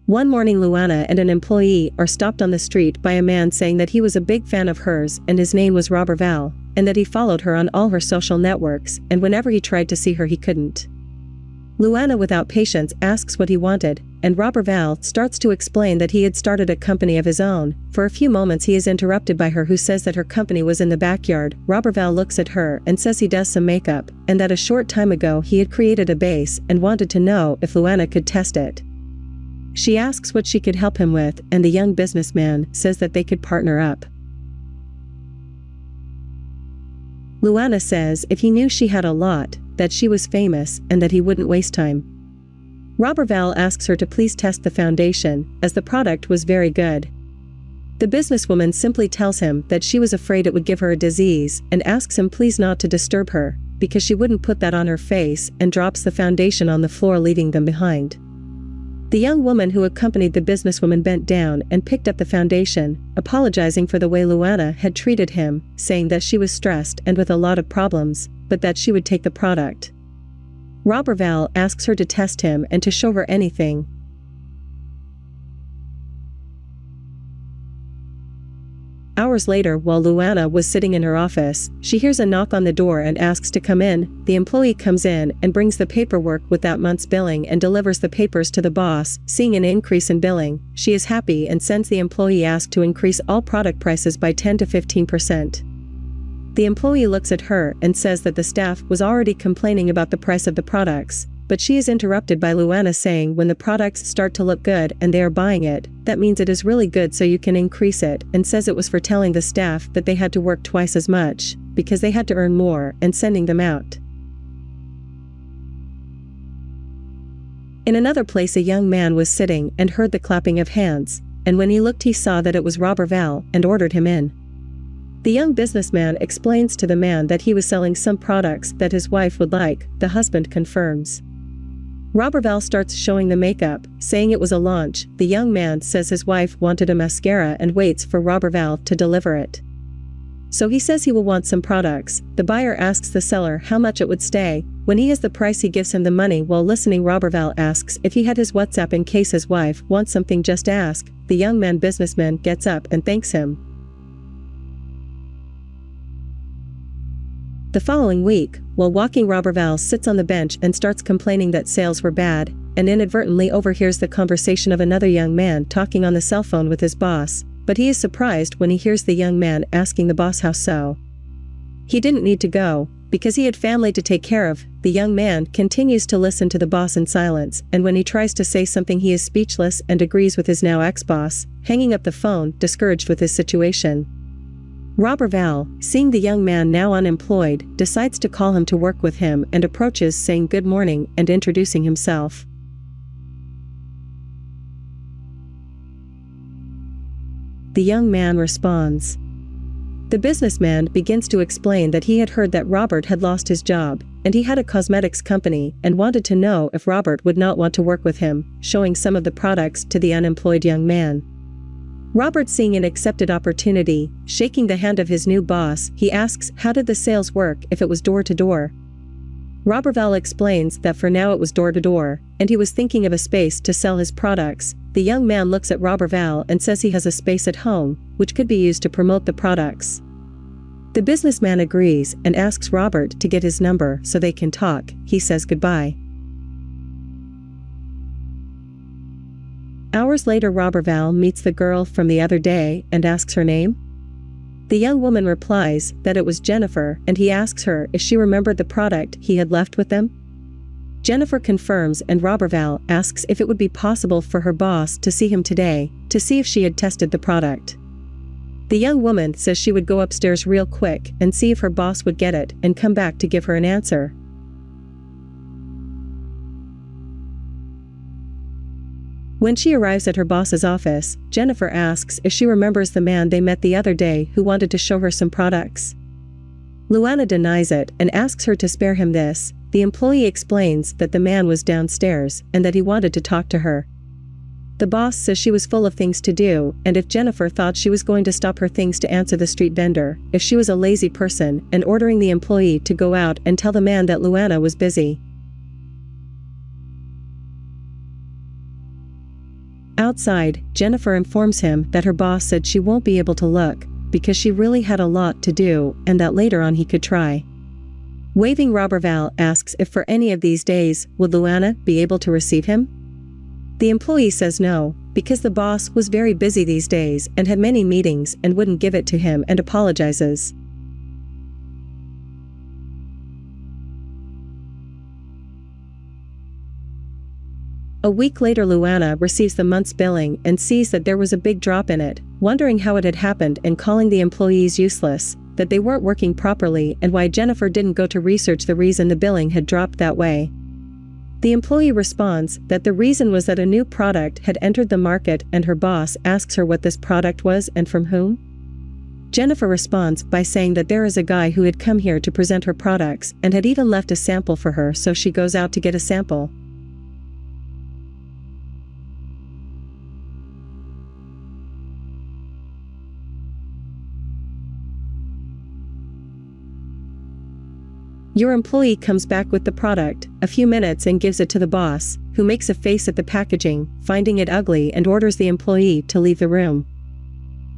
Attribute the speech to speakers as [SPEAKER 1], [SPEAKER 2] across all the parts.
[SPEAKER 1] One morning Luana and an employee are stopped on the street by a man saying that he was a big fan of hers and his name was Robert Val, and that he followed her on all her social networks, and whenever he tried to see her he couldn't. Luana without patience asks what he wanted, and Robert Val starts to explain that he had started a company of his own. For a few moments he is interrupted by her, who says that her company was in the backyard. Robert Val looks at her and says he does some makeup, and that a short time ago he had created a base and wanted to know if Luana could test it. She asks what she could help him with, and the young businessman says that they could partner up. Luana says if he knew she had a lot, that she was famous, and that he wouldn't waste time. Robert Val asks her to please test the foundation, as the product was very good. The businesswoman simply tells him that she was afraid it would give her a disease, and asks him please not to disturb her, because she wouldn't put that on her face, and drops the foundation on the floor, leaving them behind. The young woman who accompanied the businesswoman bent down and picked up the foundation, apologizing for the way Luana had treated him, saying that she was stressed and with a lot of problems, but that she would take the product. Robert Val asks her to test him and to show her anything. Hours later, while Luana was sitting in her office, she hears a knock on the door and asks to come in. The employee comes in and brings the paperwork with that month's billing and delivers the papers to the boss. Seeing an increase in billing, she is happy and sends the employee ask to increase all product prices by 10 to 15%. The employee looks at her and says that the staff was already complaining about the price of the products, but she is interrupted by Luana saying when the products start to look good and they are buying it, that means it is really good, so you can increase it, and says it was for telling the staff that they had to work twice as much, because they had to earn more, and sending them out. In another place a young man was sitting and heard the clapping of hands, and when he looked he saw that it was Robert Val, and ordered him in. The young businessman explains to the man that he was selling some products that his wife would like. The husband confirms. Robert Val starts showing the makeup, saying it was a launch. The young man says his wife wanted a mascara and waits for Robert Val to deliver it. So he says he will want some products. The buyer asks the seller how much it would stay. When he has the price he gives him the money. While listening, Robert Val asks if he had his WhatsApp in case his wife wants something, just ask. The young man businessman gets up and thanks him. The following week, while walking, Robert Val sits on the bench and starts complaining that sales were bad, and inadvertently overhears the conversation of another young man talking on the cell phone with his boss, but he is surprised when he hears the young man asking the boss how so. He didn't need to go, because he had family to take care of. The young man continues to listen to the boss in silence, and when he tries to say something he is speechless and agrees with his now ex-boss, hanging up the phone, discouraged with his situation. Robert Val, seeing the young man now unemployed, decides to call him to work with him and approaches saying good morning and introducing himself. The young man responds. The businessman begins to explain that he had heard that Robert had lost his job, and he had a cosmetics company and wanted to know if Robert would not want to work with him, showing some of the products to the unemployed young man. Robert, seeing an accepted opportunity, shaking the hand of his new boss, he asks how did the sales work if it was door to door. Robert Val explains that for now it was door to door, and he was thinking of a space to sell his products. The young man looks at Robert Val and says he has a space at home, which could be used to promote the products. The businessman agrees and asks Robert to get his number so they can talk. He says goodbye. Hours later, Robert Val meets the girl from the other day and asks her name. The young woman replies that it was Jennifer, and he asks her if she remembered the product he had left with them. Jennifer confirms, and Robert Val asks if it would be possible for her boss to see him today, to see if she had tested the product. The young woman says she would go upstairs real quick and see if her boss would get it and come back to give her an answer. When she arrives at her boss's office, Jennifer asks if she remembers the man they met the other day who wanted to show her some products. Luana denies it and asks her to spare him this. The employee explains that the man was downstairs and that he wanted to talk to her. The boss says she was full of things to do, and if Jennifer thought she was going to stop her things to answer the street vendor, if she was a lazy person, and ordering the employee to go out and tell the man that Luana was busy. Outside, Jennifer informs him that her boss said she won't be able to look, because she really had a lot to do, and that later on he could try. Waving, Roberval asks if for any of these days, would Luana be able to receive him? The employee says no, because the boss was very busy these days and had many meetings and wouldn't give it to him, and apologizes. A week later, Luana receives the month's billing and sees that there was a big drop in it, wondering how it had happened and calling the employees useless, that they weren't working properly, and why Jennifer didn't go to research the reason the billing had dropped that way. The employee responds that the reason was that a new product had entered the market, and her boss asks her what this product was and from whom. Jennifer responds by saying that there is a guy who had come here to present her products and had even left a sample for her, so she goes out to get a sample. Your employee comes back with the product a few minutes and gives it to the boss, who makes a face at the packaging, finding it ugly, and orders the employee to leave the room.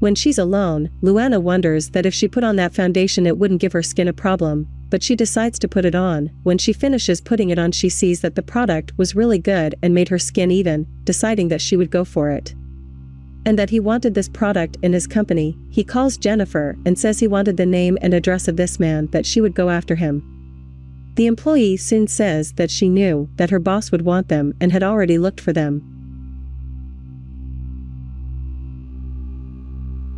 [SPEAKER 1] When she's alone, Luana wonders that if she put on that foundation it wouldn't give her skin a problem, but she decides to put it on. When she finishes putting it on, she sees that the product was really good and made her skin even, deciding that she would go for it. And that he wanted this product in his company. He calls Jennifer and says he wanted the name and address of this man, that she would go after him. The employee soon says that she knew that her boss would want them and had already looked for them.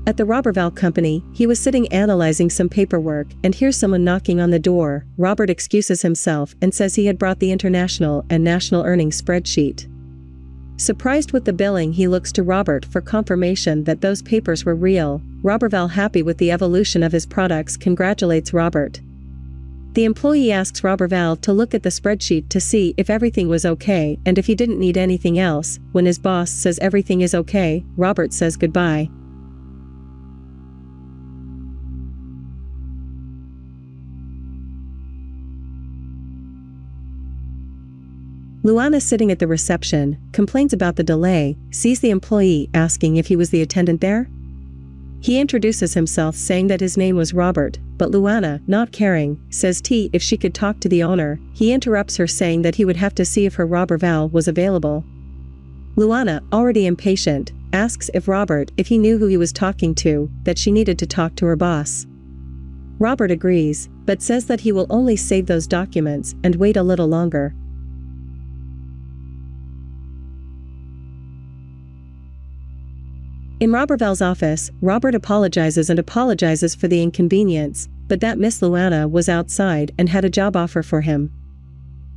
[SPEAKER 1] At the Roberval company, he was sitting analyzing some paperwork and hears someone knocking on the door. Robert excuses himself and says he had brought the international and national earnings spreadsheet. Surprised with the billing, he looks to Robert for confirmation that those papers were real. Roberval, happy with the evolution of his products, congratulates Robert. The employee asks Roberval to look at the spreadsheet to see if everything was okay and if he didn't need anything else. When his boss says everything is okay, Robert says goodbye. Luana, sitting at the reception, complains about the delay, sees the employee asking if he was the attendant there. He introduces himself saying that his name was Robert, but Luana, not caring, says if she could talk to the owner. He interrupts her saying that he would have to see if her Roberval was available. Luana, already impatient, asks if he knew who he was talking to, that she needed to talk to her boss. Robert agrees, but says that he will only save those documents and wait a little longer. In Roberval's office, Robert apologizes for the inconvenience, but that Miss Luana was outside and had a job offer for him.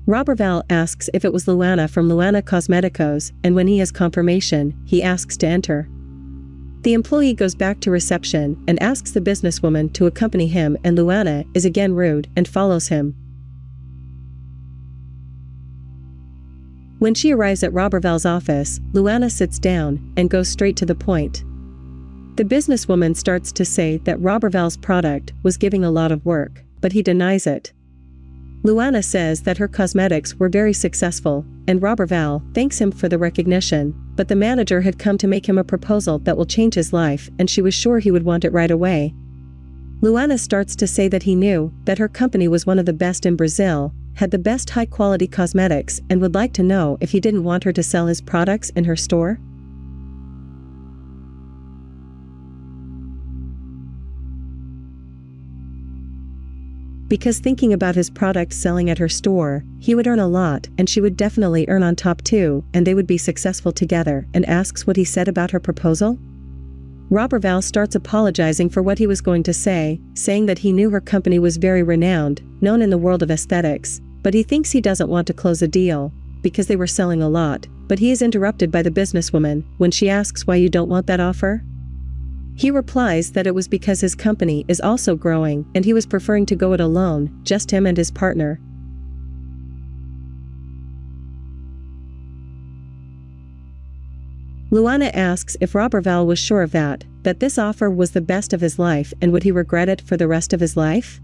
[SPEAKER 1] Roberval asks if it was Luana from Luana Cosmeticos, and when he has confirmation, he asks to enter. The employee goes back to reception and asks the businesswoman to accompany him, and Luana is again rude and follows him. When she arrives at Roberval's office, Luana sits down and goes straight to the point. The businesswoman starts to say that Roberval's product was giving a lot of work, but he denies it. Luana says that her cosmetics were very successful, and Roberval thanks him for the recognition, but the manager had come to make him a proposal that will change his life, and she was sure he would want it right away. Luana starts to say that he knew that her company was one of the best in Brazil, had the best high-quality cosmetics, and would like to know if he didn't want her to sell his products in her store. Because thinking about his products selling at her store, he would earn a lot, and she would definitely earn on top too, and they would be successful together, and asks what he said about her proposal. Roberval starts apologizing for what he was going to say, saying that he knew her company was very renowned, known in the world of aesthetics, but he thinks he doesn't want to close a deal, because they were selling a lot, but he is interrupted by the businesswoman when she asks why you don't want that offer. He replies that it was because his company is also growing and he was preferring to go it alone, just him and his partner. Luana asks if Roberval was sure of that this offer was the best of his life, and would he regret it for the rest of his life?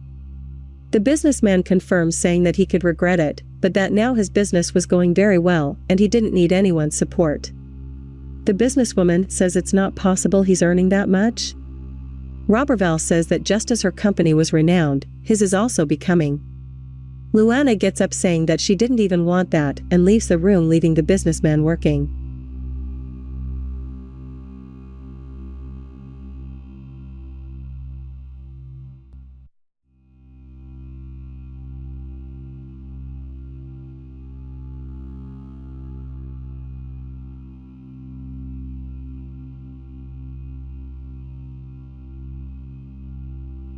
[SPEAKER 1] The businessman confirms, saying that he could regret it, but that now his business was going very well and he didn't need anyone's support. The businesswoman says it's not possible he's earning that much. Roberval says that just as her company was renowned, his is also becoming. Luana gets up saying that she didn't even want that and leaves the room, leaving the businessman working.